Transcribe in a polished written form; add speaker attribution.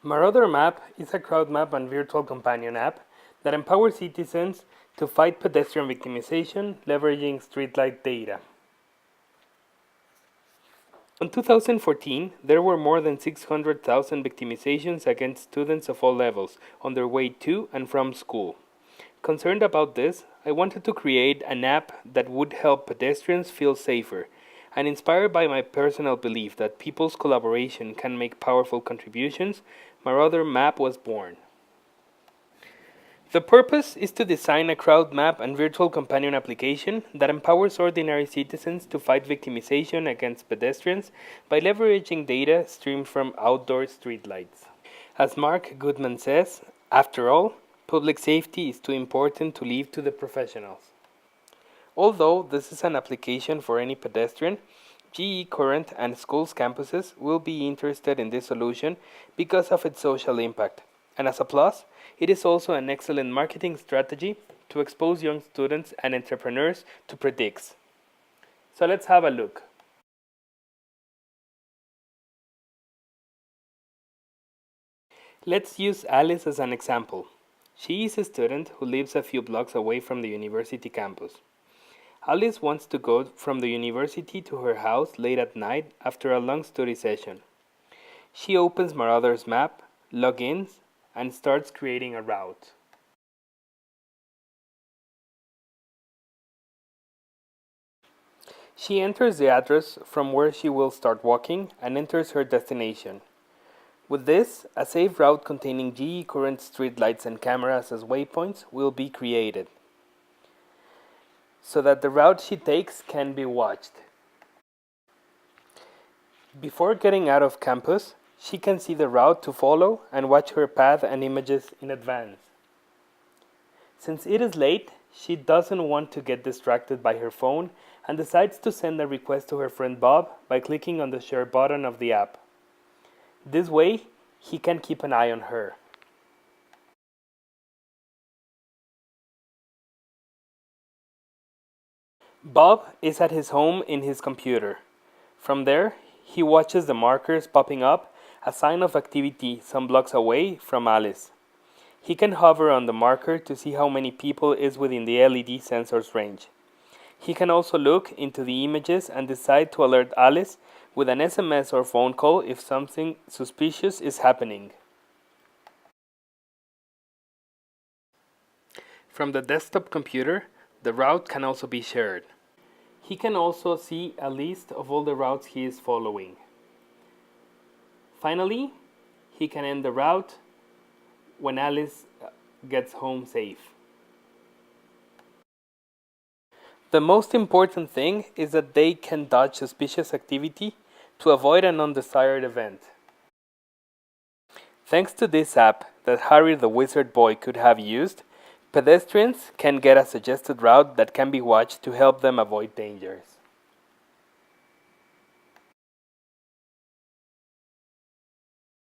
Speaker 1: Marauder mApp is a crowd map and virtual companion app that empowers citizens to fight pedestrian victimization leveraging streetlight data. In 2014, there were more than 600,000 victimizations against students of all levels on their way to and from school. Concerned about this, I wanted to create an app that would help pedestrians feel safer, and inspired by my personal belief that people's collaboration can make powerful contributions, Marauder mApp was born. The purpose is to design a crowd map and virtual companion application that empowers ordinary citizens to fight victimization against pedestrians by leveraging data streamed from outdoor streetlights. As Mark Goodman says, after all, public safety is too important to leave to the professionals. Although this is an application for any pedestrian, GE Current and schools' campuses will be interested in this solution because of its social impact. And as a plus, it is also an excellent marketing strategy to expose young students and entrepreneurs to Predix. So let's have a look. Let's use Alice as an example. She is a student who lives a few blocks away from the university campus. Alice wants to go from the university to her house late at night after a long study session. She opens Marauder's map, logins, and starts creating a route. She enters the address from where she will start walking and enters her destination. With this, a safe route containing GE Current streetlights and cameras as waypoints will be created, so that the route she takes can be watched. Before getting out of campus, she can see the route to follow and watch her path and images in advance. Since it is late, she doesn't want to get distracted by her phone and decides to send a request to her friend Bob by clicking on the share button of the app. This way, he can keep an eye on her. Bob is at his home in his computer. From there, he watches the markers popping up, a sign of activity some blocks away from Alice. He can hover on the marker to see how many people is within the LED sensor's range. He can also look into the images and decide to alert Alice with an SMS or phone call if something suspicious is happening. From the desktop computer, the route can also be shared. He can also see a list of all the routes he is following. Finally, he can end the route when Alice gets home safe. The most important thing is that they can dodge suspicious activity to avoid an undesired event. Thanks to this app that Harry the Wizard Boy could have used, pedestrians can get a suggested route that can be watched to help them avoid dangers.